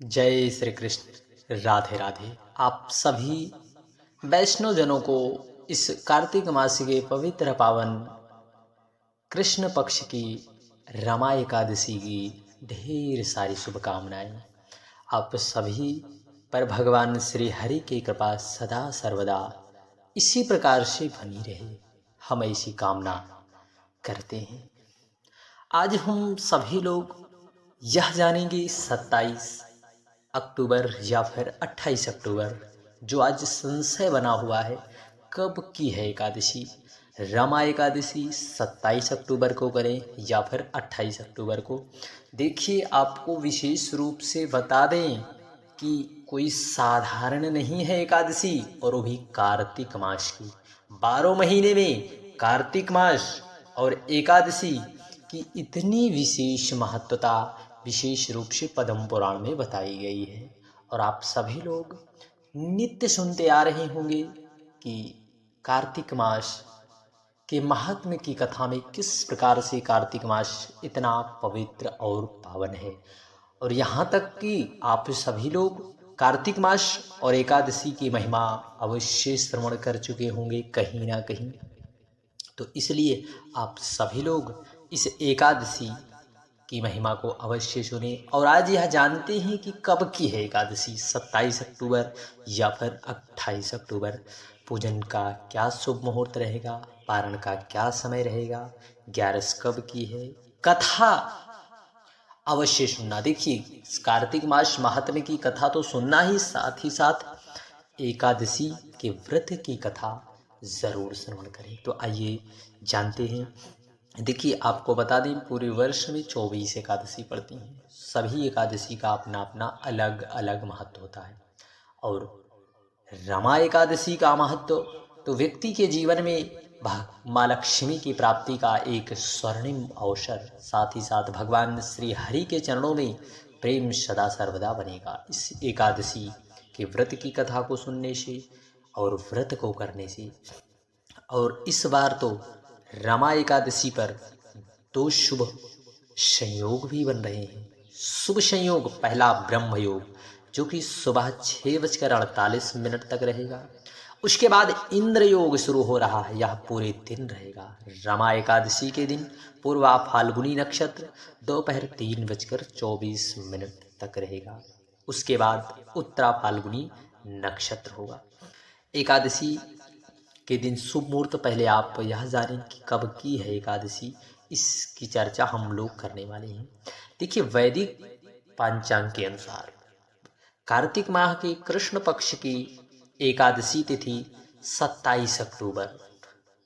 जय श्री कृष्ण। राधे राधे। आप सभी वैष्णव जनों को इस कार्तिक मास के पवित्र पावन कृष्ण पक्ष की रमा एकादशी की ढेर सारी शुभकामनाएं। आप सभी पर भगवान श्री हरि की कृपा सदा सर्वदा इसी प्रकार से बनी रहे, हम ऐसी कामना करते हैं। आज हम सभी लोग यह जानेंगे 27 अक्टूबर या फिर 28 अक्टूबर, जो आज संशय बना हुआ है, कब की है एकादशी। रमा एकादशी 27 अक्टूबर को करें या फिर 28 अक्टूबर को। देखिए, आपको विशेष रूप से बता दें कि कोई साधारण नहीं है एकादशी, और वो भी कार्तिक मास की। 12 महीने में कार्तिक मास और एकादशी की इतनी विशेष महत्वता विशेष रूप से पद्म पुराण में बताई गई है। और आप सभी लोग नित्य सुनते आ रहे होंगे कि कार्तिक मास के महात्म्य की कथा में किस प्रकार से कार्तिक मास इतना पवित्र और पावन है। और यहाँ तक कि आप सभी लोग कार्तिक मास और एकादशी की महिमा अवश्य श्रवण कर चुके होंगे कहीं ना कहीं। तो इसलिए आप सभी लोग इस एकादशी की महिमा को अवश्य सुने। और आज यह जानते हैं कि कब की है एकादशी, 27 अक्टूबर या फिर 28 अक्टूबर। पूजन का क्या शुभ मुहूर्त रहेगा, पारण का क्या समय रहेगा, ग्यारस कब की है, कथा अवश्य सुनना। देखिए, कार्तिक मास महात्म्य की कथा तो सुनना ही, साथ ही साथ एकादशी के व्रत की कथा जरूर श्रवण करें। तो आइए जानते हैं। देखिए, आपको बता दें, पूरे वर्ष में 24 एकादशी पड़ती हैं। सभी एकादशी का अपना अपना अलग अलग महत्व होता है। और रमा एकादशी का महत्व तो व्यक्ति के जीवन में माँ लक्ष्मी की प्राप्ति का एक स्वर्णिम अवसर, साथ ही साथ भगवान श्री हरि के चरणों में प्रेम सदा सर्वदा बनेगा इस एकादशी के व्रत की कथा को सुनने से और व्रत को करने से। और इस बार तो रमा एकादशी पर दो शुभ संयोग भी बन रहे हैं। शुभ संयोग पहला ब्रह्म योग, जो कि सुबह 6:48 तक रहेगा। उसके बाद इंद्र योग शुरू हो रहा है, यह पूरे दिन रहेगा। रमा एकादशी के दिन पूर्वा फाल्गुनी नक्षत्र दोपहर 3:24 तक रहेगा। उसके बाद उत्तरा फाल्गुनी नक्षत्र होगा। एकादशी के दिन शुभ मुहूर्त, पहले आप यह जानें कि कब की है एकादशी, इसकी चर्चा हम लोग करने वाले हैं। देखिए, वैदिक पंचांग के अनुसार कार्तिक माह के कृष्ण पक्ष की एकादशी तिथि 27 अक्टूबर।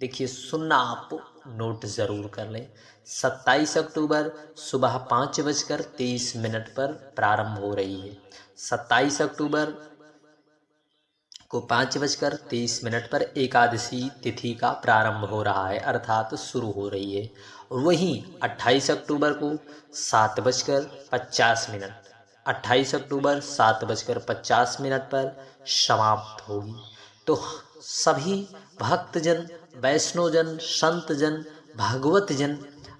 देखिए, सुनना, आप नोट जरूर कर लें। 27 अक्टूबर सुबह 5:23 पर प्रारंभ हो रही है। 27 अक्टूबर को 5:23 पर एकादशी तिथि का प्रारंभ हो रहा है, अर्थात शुरू हो रही है। और वहीं 28 अक्टूबर को 7:50, 28 अक्टूबर 7:50 पर समाप्त होगी। तो सभी भक्तजन, वैष्णवजन, संतजन, भागवतजन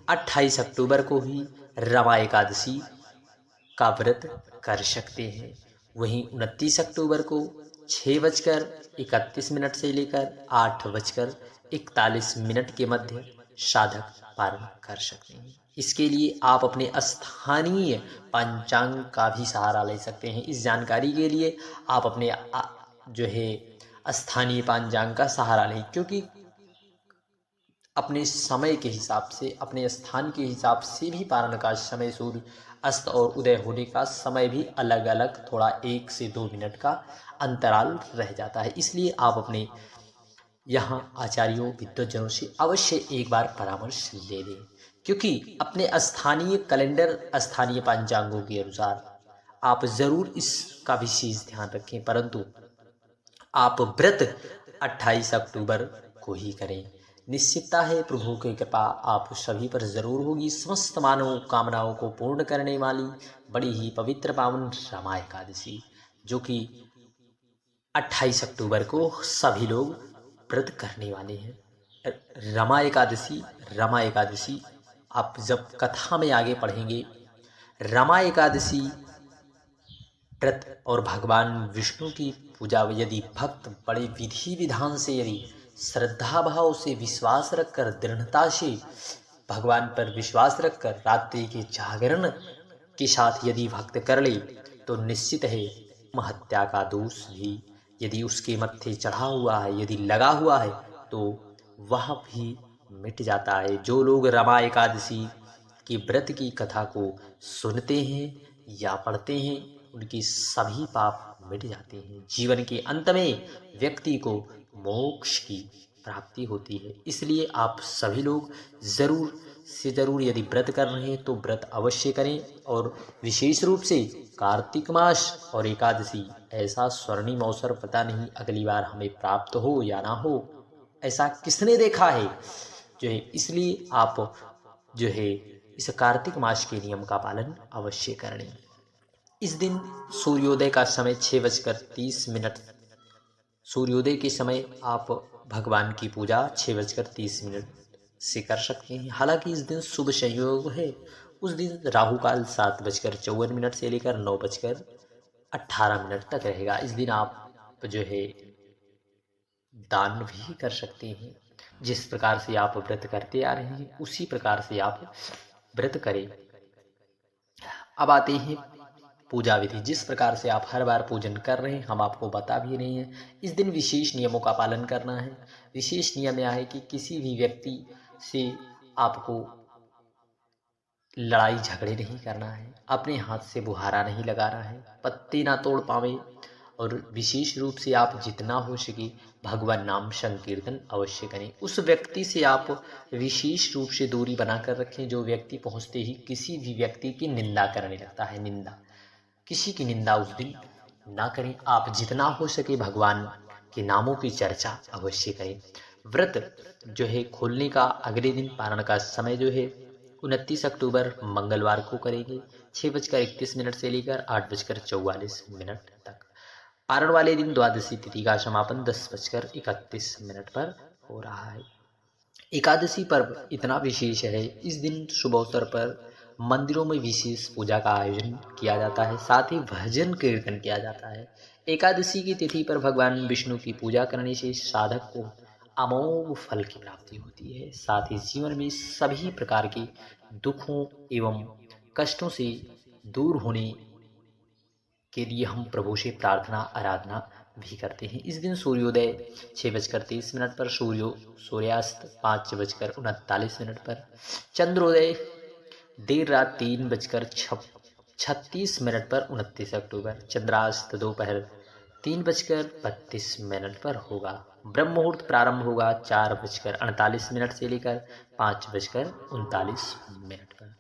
28 अक्टूबर को ही रमा एकादशी का व्रत कर सकते हैं। वहीं 29 अक्टूबर को 6:31 से लेकर 8:41 के मध्य साधक पारण कर सकते हैं। इसके लिए आप अपने स्थानीय पंचांग का भी सहारा ले सकते हैं। इस जानकारी के लिए आप अपने जो है स्थानीय पंचांग का सहारा लें, क्योंकि अपने समय के हिसाब से, अपने स्थान के हिसाब से भी पारण का समय, सूर्य अस्त और उदय होने का समय भी अलग अलग, थोड़ा 1 से 2 मिनट का अंतराल रह जाता है। इसलिए आप अपने यहाँ आचार्यों, विद्वजनों से अवश्य एक बार परामर्श ले लें, क्योंकि अपने स्थानीय कैलेंडर, स्थानीय पंचांगों के अनुसार आप जरूर इसका विशेष ध्यान रखें। परंतु आप व्रत 28 अक्टूबर को ही करें। निश्चितता है प्रभु की कृपा आप सभी पर जरूर होगी। समस्त मानव कामनाओं को पूर्ण करने वाली बड़ी ही पवित्र पावन रमा एकादशी, जो कि 28 अक्टूबर को सभी लोग व्रत करने वाले हैं। रमा एकादशी आप जब कथा में आगे पढ़ेंगे, रमा एकादशी व्रत और भगवान विष्णु की पूजा यदि भक्त बड़े विधि विधान से, यदि श्रद्धा भाव से, विश्वास रखकर, दृढ़ता से भगवान पर विश्वास रखकर रात्रि के जागरण के साथ यदि भक्त कर ले, तो निश्चित है महत्या का दोष भी यदि उसके मत्थे चढ़ा हुआ है, यदि लगा हुआ है, तो वह भी मिट जाता है। जो लोग रमा एकादशी की व्रत की कथा को सुनते हैं या पढ़ते हैं, उनके सभी पाप मिट जाते हैं। जीवन के अंत में व्यक्ति को मोक्ष की प्राप्ति होती है। इसलिए आप सभी लोग ज़रूर से ज़रूर यदि व्रत कर रहे हैं तो व्रत अवश्य करें, और विशेष रूप से कार्तिक मास और एकादशी ऐसा स्वर्णिम अवसर पता नहीं अगली बार हमें प्राप्त हो या ना हो, ऐसा किसने देखा है जो है। इसलिए आप जो है इस कार्तिक मास के नियम का पालन अवश्य करें। इस दिन सूर्योदय का समय 6:30 सूर्योदय के समय आप भगवान की पूजा 6:30 से कर सकते हैं। हालांकि इस दिन शुभ संयोग है। उस दिन राहु काल 7:54 से लेकर 9:18 तक रहेगा। इस दिन आप जो है दान भी कर सकते हैं। जिस प्रकार से आप व्रत करते आ रहे हैं उसी प्रकार से आप व्रत करें। अब आते हैं पूजा विधि। जिस प्रकार से आप हर बार पूजन कर रहे हैं हम आपको बता भी रहे हैं। इस दिन विशेष नियमों का पालन करना है। विशेष नियम यह है कि किसी भी व्यक्ति से आपको लड़ाई झगड़े नहीं करना है, अपने हाथ से बुहारा नहीं लगाना है, पत्ते ना तोड़ पावे, और विशेष रूप से आप जितना हो सके भगवान नाम संकीर्तन अवश्य करें। उस व्यक्ति से आप विशेष रूप से दूरी बनाकर रखें जो व्यक्ति पहुंचते ही किसी भी व्यक्ति की निंदा करने लगता है। निंदा, किसी की निंदा उस दिन ना करें। आप जितना हो सके भगवान के नामों की चर्चा अवश्य करें। व्रत जो है खोलने का अगले दिन पारण का समय जो है 29 अक्टूबर मंगलवार को करेंगे 6:31 से लेकर 8:44 तक। पारण वाले दिन द्वादशी तिथि का समापन 10:31 पर हो रहा है। एकादशी पर्व इतना विशेष है, इस दिन शुभ अवसर पर मंदिरों में विशेष पूजा का आयोजन किया जाता है, साथ ही भजन कीर्तन किया जाता है। एकादशी की तिथि पर भगवान विष्णु की पूजा करने से साधक को अमोघ फल की प्राप्ति होती है। साथ ही जीवन में सभी प्रकार के दुखों एवं कष्टों से दूर होने के लिए हम प्रभु से प्रार्थना आराधना भी करते हैं। इस दिन सूर्योदय 6:30 पर, सूर्यास्त 5:39 पर, चंद्रोदय देर रात 3:36 पर 29 अक्टूबर, चंद्रास्त दोपहर 3:32 पर होगा। ब्रह्म मुहूर्त प्रारंभ होगा 4:48 से लेकर 5:39 पर।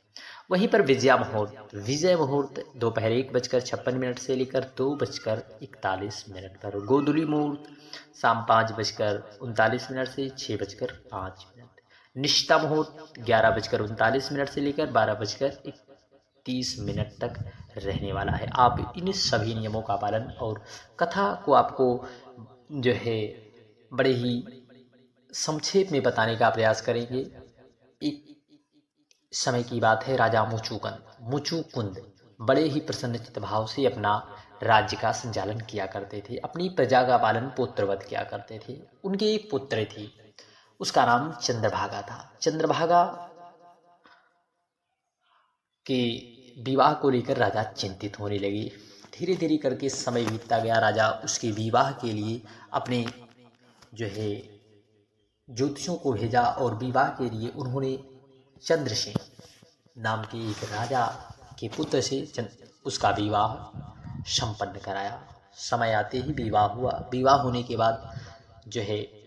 वहीं पर विजय मुहूर्त दोपहर 1:56 से लेकर 2:41 पर। गोधूली मुहूर्त शाम 5:39 से 6:05। निष्ठा मुहूर्त 11:39 से लेकर 12:31 तक रहने वाला है। आप इन सभी नियमों का पालन और कथा को आपको जो है बड़े ही संक्षेप में बताने का प्रयास करेंगे। एक समय की बात है, राजा मुचुकुंद बड़े ही प्रसन्नचित्त भाव से अपना राज्य का संचालन किया करते थे। अपनी प्रजा का पालन पुत्रवत किया करते थे। उनके एक पुत्र थी, उसका नाम चंद्रभागा था। चंद्रभागा के विवाह को लेकर राजा चिंतित होने लगे। धीरे धीरे करके समय बीतता गया। राजा उसके विवाह के लिए अपने जो है ज्योतिषों को भेजा और विवाह के लिए उन्होंने चंद्रसेन नाम के एक राजा के पुत्र से उसका विवाह संपन्न कराया। समय आते ही विवाह हुआ। विवाह होने के बाद जो है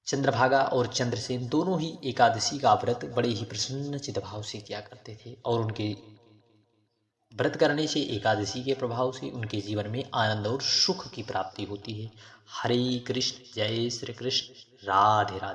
चंद्रभागा और चंद्रसेन दोनों ही एकादशी का व्रत बड़े ही प्रसन्नचित्त भाव से किया करते थे, और उनके व्रत करने से, एकादशी के प्रभाव से उनके जीवन में आनंद और सुख की प्राप्ति होती है। हरे कृष्ण, जय श्री कृष्ण, राधे राधे।